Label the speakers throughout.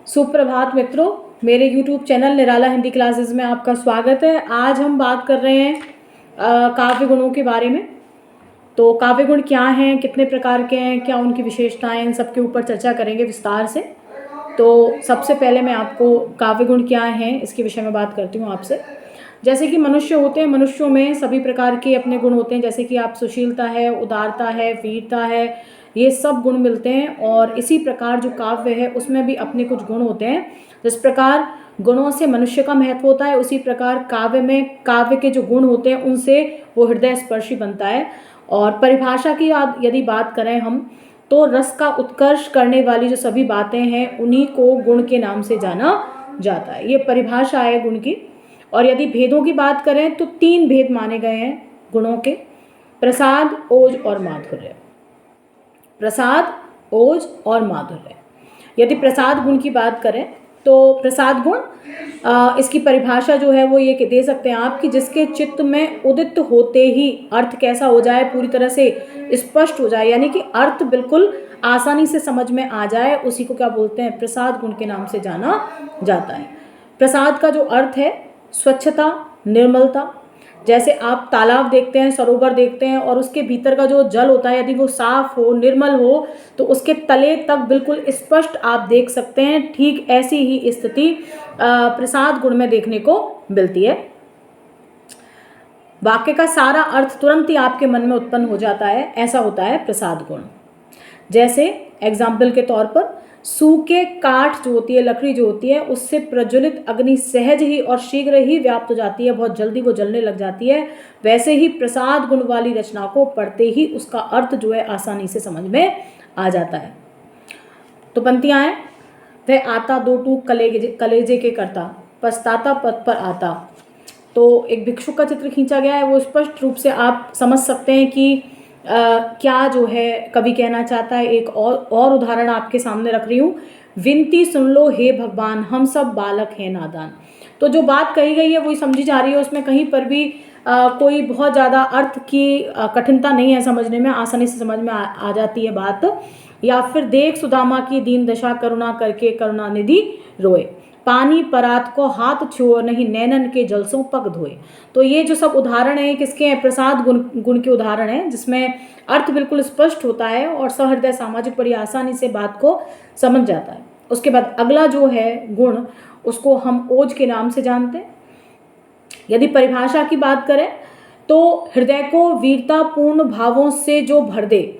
Speaker 1: सुप्रभात मित्रों, मेरे YouTube चैनल निराला हिंदी क्लासेस में आपका स्वागत है। आज हम बात कर रहे हैं काव्य गुणों के बारे में। तो काव्य गुण क्या हैं, कितने प्रकार के हैं, क्या उनकी विशेषताएं, इन सब के ऊपर चर्चा करेंगे विस्तार से। तो सबसे पहले मैं आपको काव्य गुण क्या हैं इसके विषय में बात करती हूँ आपसे। जैसे कि मनुष्य होते हैं, मनुष्यों में सभी प्रकार के अपने गुण होते हैं, जैसे कि आप सुशीलता है, उदारता है, वीरता है, ये सब गुण मिलते हैं। और इसी प्रकार जो काव्य है उसमें भी अपने कुछ गुण होते हैं। जिस प्रकार गुणों से मनुष्य का महत्व होता है, उसी प्रकार काव्य में काव्य के जो गुण होते हैं उनसे वो हृदय स्पर्शी बनता है। और परिभाषा की यदि बात करें हम, तो रस का उत्कर्ष करने वाली जो सभी बातें हैं उन्हीं को गुण के नाम से जाना जाता है। ये परिभाषा है गुण की। और यदि भेदों की बात करें तो 3 भेद माने गए हैं गुणों के: प्रसाद, ओज और माधुर्य। प्रसाद, ओज और माधुर्य। यदि प्रसाद गुण की बात करें तो प्रसाद गुण इसकी परिभाषा जो है वो ये दे सकते हैं आप कि जिसके चित्त में उदित होते ही अर्थ कैसा हो जाए, पूरी तरह से स्पष्ट हो जाए, यानी कि अर्थ बिल्कुल आसानी से समझ में आ जाए, उसी को क्या बोलते हैं, प्रसाद गुण के नाम से जाना जाता है। प्रसाद का जो अर्थ है स्वच्छता, निर्मलता। जैसे आप तालाब देखते हैं, सरोवर देखते हैं, और उसके भीतर का जो जल होता है यदि वो साफ हो, निर्मल हो, तो उसके तले तक बिल्कुल स्पष्ट आप देख सकते हैं। ठीक ऐसी ही स्थिति प्रसाद गुण में देखने को मिलती है। वाक्य का सारा अर्थ तुरंत ही आपके मन में उत्पन्न हो जाता है, ऐसा होता है प्रसाद गुण। जैसे एग्जाम्पल के तौर पर, सूखे काठ जो होती है, लकड़ी जो होती है, उससे प्रज्वलित अग्नि सहज ही और शीघ्र ही व्याप्त हो जाती है, बहुत जल्दी वो जलने लग जाती है। वैसे ही प्रसाद गुण वाली रचना को पढ़ते ही उसका अर्थ जो है आसानी से समझ में आ जाता है। तो पंक्तियां हैं: वह आता दो टूक कलेजे के करता, पछताता पद पर आता। तो एक भिक्षुक का चित्र खींचा गया है, वो स्पष्ट रूप से आप समझ सकते हैं कि क्या जो है कवि कहना चाहता है। एक और उदाहरण आपके सामने रख रही हूँ: विनती सुन लो हे भगवान, हम सब बालक हैं नादान। तो जो बात कही गई है वही समझी जा रही है, उसमें कहीं पर भी कोई बहुत ज़्यादा अर्थ की कठिनता नहीं है समझने में, आसानी से समझ में आ जाती है बात। या फिर देख सुदामा की दीन दशा, करुणा करके करुणानिधि रोए, पानी परात को हाथ छुओ, नहीं नैनन के जलसों पग धोए। तो ये जो सब उदाहरण है किसके हैं, प्रसाद गुण के उदाहरण हैं, जिसमें अर्थ बिल्कुल स्पष्ट होता है और सहृदय सामाजिक बड़ी आसानी से बात को समझ जाता है। उसके बाद अगला जो है गुण, उसको हम ओज के नाम से जानते हैं। यदि परिभाषा की बात करें तो हृदय को वीरतापूर्ण भावों से जो भर दे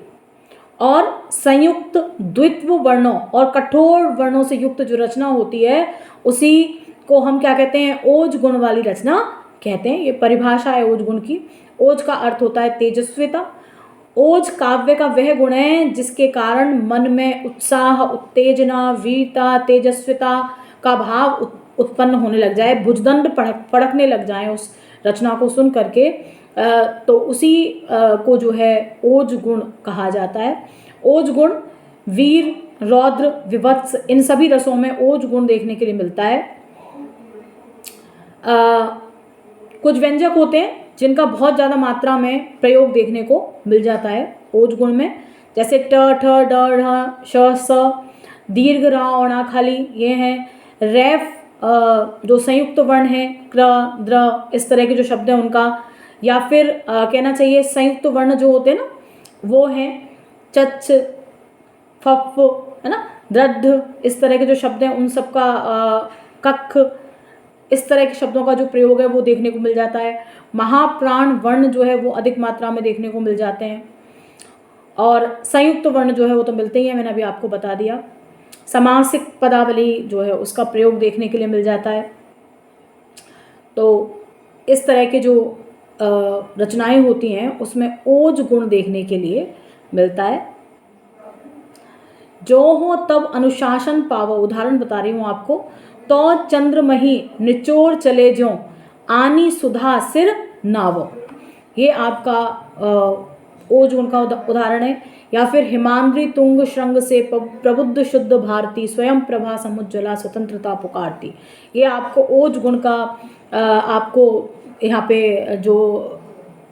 Speaker 1: और संयुक्त द्वित्व वर्णों और कठोर वर्णों से युक्त जो रचना होती है उसी को हम क्या कहते हैं, ओज गुण वाली रचना कहते हैं। ये परिभाषा है ओज गुण की। ओज का अर्थ होता है तेजस्विता। ओज काव्य का वह गुण है जिसके कारण मन में उत्साह, उत्तेजना, वीरता, तेजस्विता का भाव उत्पन्न होने लग जाए, भुजदंड पड़कने लग जाए उस रचना को सुन करके। तो उसी को जो है ओज गुण कहा जाता है। ओज गुण वीर, रौद्र, विभत्स, इन सभी रसों में ओज गुण देखने के लिए मिलता है। कुछ व्यंजक होते हैं जिनका बहुत ज़्यादा मात्रा में प्रयोग देखने को मिल जाता है ओज गुण में, जैसे ट, ठ, ड, ढ, श, स, दीर्घ, र, औणा, खाली, ये हैं। रैफ जो संयुक्त वर्ण है, क्र, द्र, इस तरह के जो शब्द हैं उनका। या फिर कहना चाहिए संयुक्त वर्ण जो होते हैं ना, वो हैं चच, फफ, है ना, दृढ़, इस तरह के जो शब्द हैं उन सब का कख, इस तरह के शब्दों का जो प्रयोग है वो देखने को मिल जाता है। महाप्राण वर्ण जो है वो अधिक मात्रा में देखने को मिल जाते हैं। और संयुक्त वर्ण जो है वो तो मिलते ही हैं, मैंने अभी आपको बता दिया। समासिक पदावली जो है उसका प्रयोग देखने के लिए मिल जाता है। तो इस तरह के जो रचनाएं होती हैं उसमें ओज गुण देखने के लिए मिलता है। जो हो तब अनुशासन पावो, उदाहरण बता रही हूँ आपको। तो चंद्रमही निचोड़ चले ज्यों, आनी सुधा सिर नावो, ये आपका ओज गुण का उदाहरण है। या फिर हिमाद्री तुंग श्रृंग से प्रबुद्ध शुद्ध भारती, स्वयं प्रभा समुज्ज्वला स्वतंत्रता पुकारती, ये आपको ओज गुण का आपको यहाँ पे जो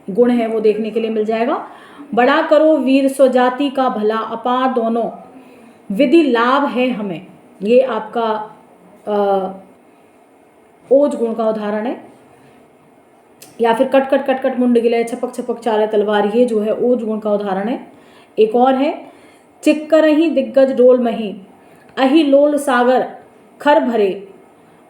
Speaker 1: गुण है वो देखने के लिए मिल जाएगा। बड़ा करो वीर स्वजाति का भला, अपार दोनों विधि लाभ है हमें, ये आपका ओज गुण का उदाहरण है। या फिर कट कट कट कट मुंड गिले छपक छपक चाले तलवार, ये जो है ओज गुण का उदाहरण है। एक और है चिक्करही दिग्गज डोल मही, अहि लोल सागर खर भरे,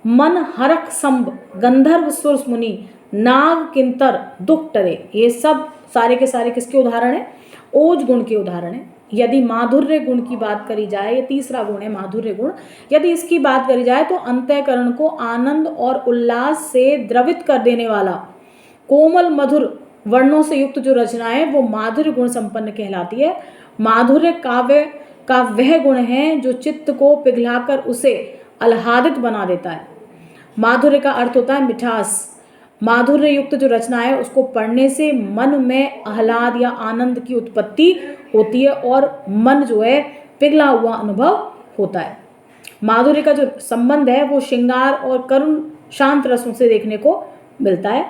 Speaker 1: मन हरक संभ गंधर्व सुर मुनि, नाग किंतर दुख टरे। ये सब सारे के सारे किसके उदाहरण है? ओज गुण के उदाहरण है। यदि माधुर्य गुण की बात करी जाए, ये तीसरा गुण है माधुर्य गुण, यदि इसकी बात करी जाए तो अंतःकरण को आनंद और उल्लास से द्रवित कर देने वाला कोमल मधुर वर्णों से युक्त जो रचनाएं वो माधुर्य गुण संपन्न कहलाती है। माधुर्य काव्य का वह गुण है जो चित्त को पिघलाकर उसे आह्लादित बना देता है। माधुर्य का अर्थ होता है मिठास। माधुर्य युक्त जो रचना है उसको पढ़ने से मन में आह्लाद या आनंद की उत्पत्ति होती है और मन जो है पिघला हुआ अनुभव होता है। माधुर्य का जो संबंध है वो श्रृंगार और करुण शांत रसों से देखने को मिलता है।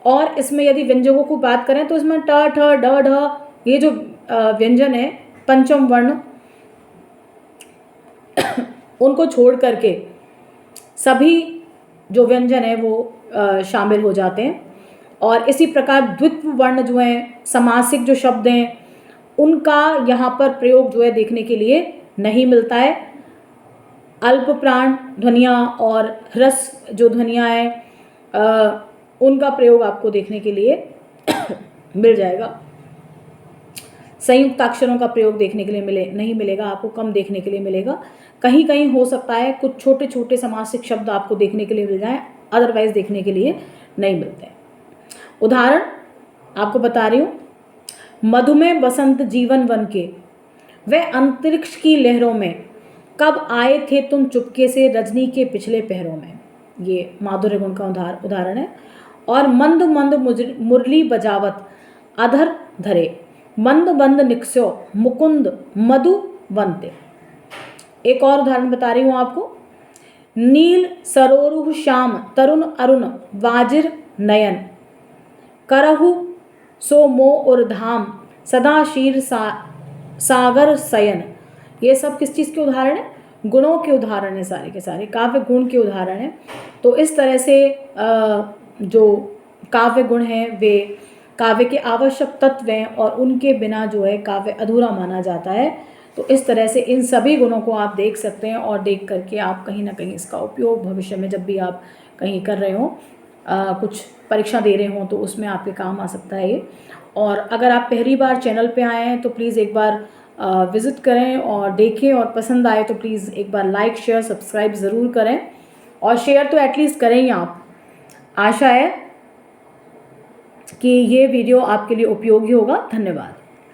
Speaker 1: और इसमें यदि व्यंजनों को बात करें तो इसमें ट ठ ड ढ ये जो व्यंजन है पंचम वर्ण उनको छोड़ करके सभी जो व्यंजन है वो शामिल हो जाते हैं। और इसी प्रकार द्वित्व वर्ण जो हैं, समासिक जो शब्द हैं, उनका यहाँ पर प्रयोग जो है देखने के लिए नहीं मिलता है। अल्प प्राण ध्वनियाँ और ह्रस्व जो ध्वनियाँ हैं उनका प्रयोग आपको देखने के लिए मिल जाएगा। संयुक्त अक्षरों का प्रयोग देखने के लिए नहीं मिलेगा, आपको कम देखने के लिए मिलेगा। कहीं कहीं हो सकता है कुछ छोटे छोटे समासिक शब्द आपको देखने के लिए मिल जाएं, अदरवाइज देखने के लिए नहीं मिलते। उदाहरण आपको बता रही हूँ, मधुमेह बसंत जीवन वन के, वह अंतरिक्ष की लहरों में, कब आए थे तुम चुपके से रजनी के पिछले पहरों में। ये माधुर्य गुण का उदाहरण है। और मंद मंद मुरली बजावत अधर धरे, मंद बंद निक्स्यो मुकुंद मधु बनते। एक और उदाहरण बता रही हूँ आपको, नील सरोरुह श्याम तरुण अरुण वाजिर नयन, करहु सो मो और धाम सदा शीर सागर सयन। ये सब किस चीज़ के उदाहरण है? गुणों के उदाहरण है, सारे के सारे काव्य गुण के उदाहरण हैं। तो इस तरह से जो काव्य गुण हैं वे काव्य के आवश्यक तत्व हैं और उनके बिना जो है काव्य अधूरा माना जाता है। तो इस तरह से इन सभी गुणों को आप देख सकते हैं और देख करके आप कहीं ना कहीं इसका उपयोग भविष्य में जब भी आप कहीं कर रहे हो, कुछ परीक्षा दे रहे हो तो उसमें आपके काम आ सकता है ये। और अगर आप पहली बार चैनल पे आए हैं तो प्लीज़ एक बार विज़िट करें और देखें, और पसंद आए तो प्लीज़ एक बार लाइक शेयर सब्सक्राइब ज़रूर करें, और शेयर तो एटलीस्ट करें ही आप। आशा है कि ये वीडियो आपके लिए उपयोगी होगा। धन्यवाद।